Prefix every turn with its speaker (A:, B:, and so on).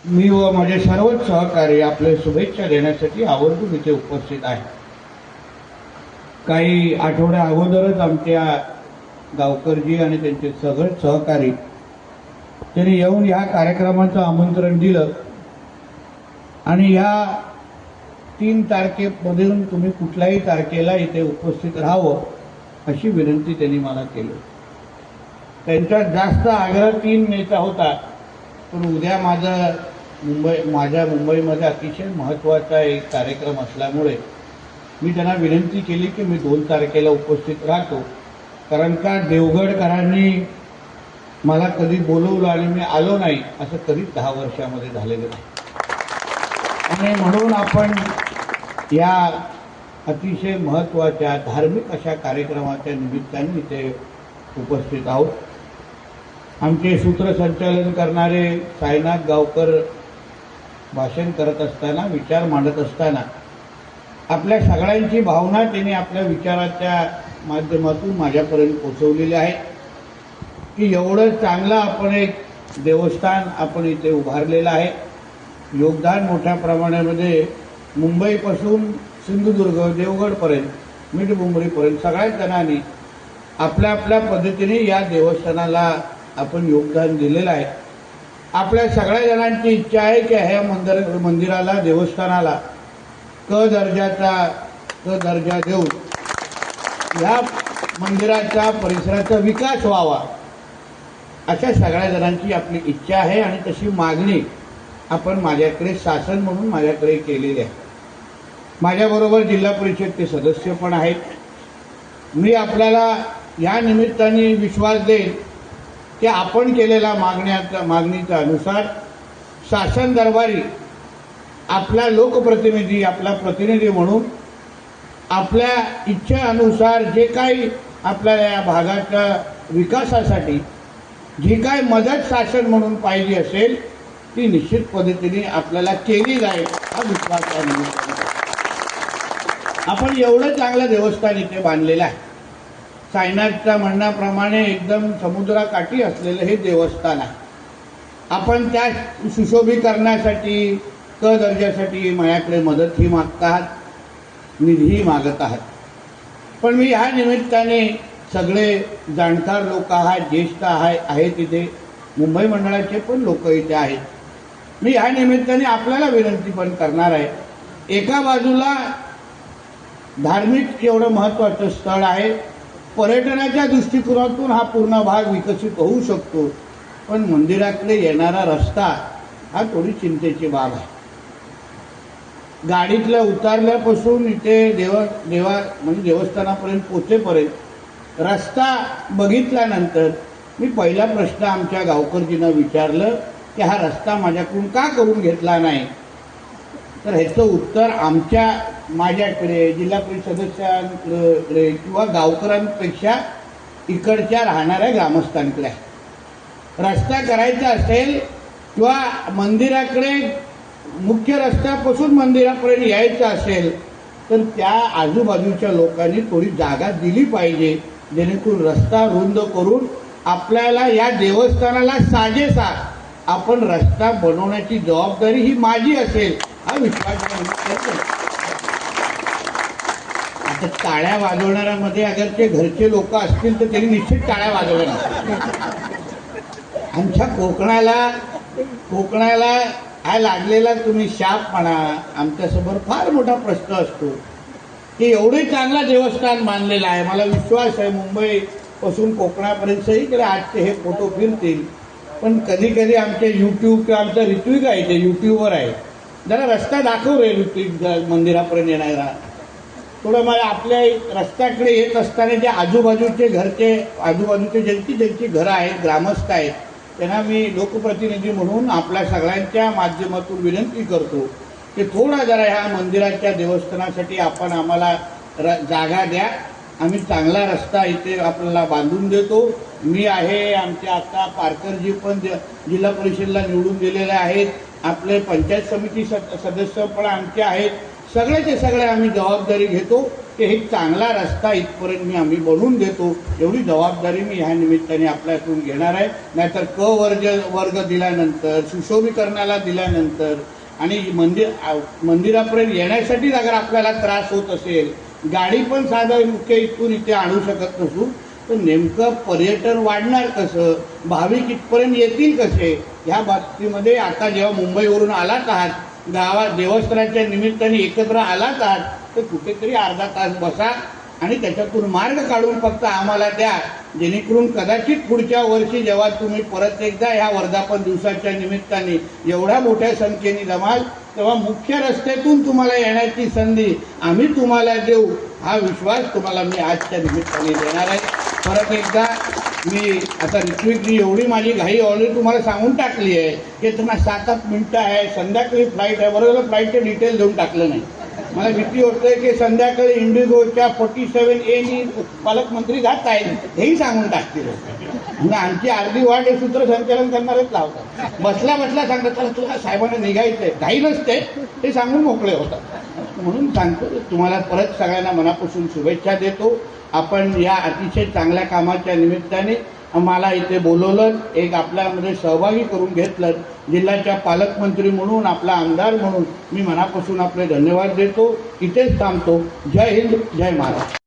A: मी व माझे सर्वच सहकारी आपले शुभेच्छा देण्यासाठी आवर्जून इथे उपस्थित आहे. काही आठवड्या अगोदरच आमच्या गावकरजी आणि त्यांचे सगळे सहकारी त्यांनी येऊन या कार्यक्रमाचं आमंत्रण दिलं आणि या 3 तारखेमधून तुम्ही कुठल्याही तारखेला इथे उपस्थित राहावं अशी विनंती त्यांनी मला केली. त्यांचा जास्त आग्रह 3 मेचा होता, पण उद्या माझ्या मुंबईमध्ये अतिशय महत्त्वाचा एक कार्यक्रम असल्यामुळे मी त्यांना विनंती केली की मी 2 तारखेला उपस्थित राहतो. कारण का देवगडकरांनी मला कधी बोलवलं आणि मी आलो नाही असं कधीच 10 वर्षामध्ये झालेलं नाही. आणि म्हणून आपण या अतिशय महत्त्वाच्या धार्मिक अशा कार्यक्रमाच्या निमित्ताने इथे उपस्थित आहोत. आमचे सूत्रसंचालन करणारे साईनाथ गावकर भाषण करत असताना, विचार मांडत असताना आपल्या सगळ्यांची भावना त्यांनी आपल्या विचाराच्या माध्यमातून माझ्यापर्यंत पोहोचवलेली आहे की एवढं चांगलं आपण एक देवस्थान आपण इथे उभारलेलं आहे. योगदान मोठ्या प्रमाणामध्ये मुंबईपासून सिंधुदुर्ग देवगडपर्यंत मिठमुंबरीपर्यंत सगळ्याच जणांनी आपल्या आपल्या पद्धतीने या देवस्थानाला आपण योगदान दिलेलं आहे. आपल्या सगळ्या जणांची इच्छा आहे की ह्या मंदिराला देवस्थानाला क दर्जा देऊन या मंदिराचा परिसराचा विकास व्हावा अशा सगळ्या जणांची आपली इच्छा आहे आणि तशी मागणी आपण माझ्याकडे शासन म्हणून माझ्याकडे केलेली आहे. माझ्याबरोबर जिल्हा परिषदचे सदस्य पण आहेत. मी आपल्याला या निमित्ताने विश्वास देईन की आपण केलेल्या मागणीच्या अनुसार शासन दरबारी आपला लोकप्रतिनिधी, आपला प्रतिनिधी म्हणून आपल्या इच्छेनुसार जे काही आपल्याला या भागाच्या विकासासाठी जी काही मदत शासन म्हणून पाहिजे असेल ती निश्चित पद्धतीने आपल्याला केली जाईल हा विश्वास आहे. आपण एवढं चांगलं देवस्थान इथे बांधलेलं आहे. साईनाथच्या म्हणण्याप्रमाणे एकदम समुद्राकाठी असलेलं हे देवस्थान आहे. आपण त्या सुशोभीकरणासाठी क दर्जासाठी माझ्याकडे मदतही मागतात, निधीही मागत आहात. पण मी ह्या निमित्ताने सगळे जाणकार लोक आहेत, ज्येष्ठ आहेत इथे, मुंबई मंडळाचे पण लोक इथे आहेत. मी ह्या निमित्ताने आपल्याला विनंती पण करणार आहे. एका बाजूला धार्मिक एवढं महत्त्वाचं स्थळ आहे, पर्यटनाच्या दृष्टिकोनातून हा पूर्ण भाग विकसित होऊ शकतो, पण मंदिराकडे येणारा रस्ता हा थोडी चिंतेची बाब आहे. गाडीतल्या उतारल्यापासून इथे म्हणजे देवस्थानापर्यंत पोचेपर्यंत रस्ता बघितल्यानंतर मी पहिला प्रश्न आमच्या गावकरजींना विचारलं की हा रस्ता माझ्याकडून का करून घेतला नाही. तर ह्याचं उत्तर माझ्याकडे जिल्हा परिषद सदस्यांकडे किंवा गावकऱ्यांपेक्षा इकडच्या राहणाऱ्या ग्रामस्थांकडे आहे. रस्ता करायचा असेल किंवा मंदिराकडे मुख्य रस्त्यापासून मंदिरापर्यंत यायचं असेल तर त्या आजूबाजूच्या लोकांनी थोडी जागा दिली पाहिजे, जेणेकरून रस्ता रुंद करून आपल्याला या देवस्थानाला साजेसा आपण रस्ता बनवण्याची जबाबदारी ही माझी असेल हा विश्वास. आता टाळ्या वाजवणाऱ्यामध्ये अगर ते घरचे लोक असतील तर त्यांनी निश्चित टाळ्या वाजवल्या. आमच्या कोकणाला हा लागलेला तुम्ही शाप म्हणा, आमच्यासमोर फार मोठा प्रश्न असतो की एवढे चांगला देवस्थान बांधलेलं आहे. मला विश्वास आहे मुंबईपासून कोकणापर्यंत सगळीकडे आजचे हे फोटो फिरतील, पण कधी कधी आमचे यूट्यूब किंवा आमचा ऋत्विक आहे ते यूट्यूबवर आहे, जरा रस्ता दाखव रे ऋत्विक मंदिरापर्यंत येणारा. थोडं मला आपल्या रस्त्याकडे येत असताना जे आजूबाजूचे ज्यांची घरं आहेत, ग्रामस्थ आहेत, त्यांना मी लोकप्रतिनिधी म्हणून आपल्या सगळ्यांच्या माध्यमातून विनंती करतो की थोडा जरा ह्या मंदिराच्या देवस्थानासाठी आपण आम्हाला जागा द्या. आम्ही चांगला रस्ता इथे आपल्याला बांधून देतो. मी आहे, आमचे आता पारकरजी पण जिल्हा परिषदेला निवडून दिलेले आहेत, आपले पंचायत समिती सदस्य पण आमचे आहेत. सगळ्याचे सगळे आम्ही जबाबदारी घेतो की एक चांगला रस्ता इथपर्यंत आम्ही बनवून देतो, एवढी जबाबदारी मी ह्या निमित्ताने आपल्याकडून घेणार आहे. नाहीतर वर्ग दिल्यानंतर, सुशोभीकरणाला दिल्यानंतर आणि मंदिरापर्यंत येण्यासाठीच अगर आपल्याला त्रास होत असेल, गाडी पण साधं मुख्य इथून इथे आणू शकत नसू, तर नेमकं पर्यटन वाढणार कसं, भाविक इथपर्यंत येतील कसे, ह्या बाबतीमध्ये आता जेव्हा मुंबईवरून आलात आहात, गावात देवस्थानाच्या निमित्ताने एकत्र आलात आहात, तर कुठेतरी अर्धा तास बसा आणि त्याच्यातून मार्ग काढून फक्त आम्हाला द्या, जेणेकरून कदाचित पुढच्या वर्षी जेव्हा तुम्ही परत एकदा ह्या वर्धापन दिवसाच्या निमित्ताने एवढ्या मोठ्या संख्येने जमाल, तेव्हा मुख्य रस्त्यातून तुम्हाला येण्याची संधी आम्ही तुम्हाला देऊ, हा विश्वास तुम्हाला मी आजच्या निमित्ताने देणार आहे. परत एकदा मी आता ऋत्विकजी, एवढी माझी घाई ऑलरेडी तुम्हाला सांगून टाकली आहे की तुम्हाला 7-8 मिनटं आहे, संध्याकाळी फ्लाईट आहे. बरोबर, फ्लाईटचे डिटेल देऊन टाकलं नाही. मला भीती होते की संध्याकाळी इंडिगोच्या 47A पालकमंत्री जात आहेत, हेही सांगून टाकतील. म्हणजे आमची अर्धी वाट हे सूत्रसंचालन करणारच लावतात. बसल्या बसल्या सांगतात चला तुला साहेबांना निघायचंय, घाई नसते ते सांगून मोकळे होतात. म्हणून सांगतो तुम्हाला परत सगळ्यांना मनापासून शुभेच्छा देतो. आपण या अतिशय चांगल्या कामाच्या निमित्ताने आम्हाला इथे बोलवलं, एक आपल्यामध्ये सहभागी करून घेतलं. जिल्ह्याच्या पालकमंत्री म्हणून, आपला आमदार म्हणून मी मनापासून आपले धन्यवाद देतो. इथेच थांबतो. जय हिंद, जय महाराष्ट्र.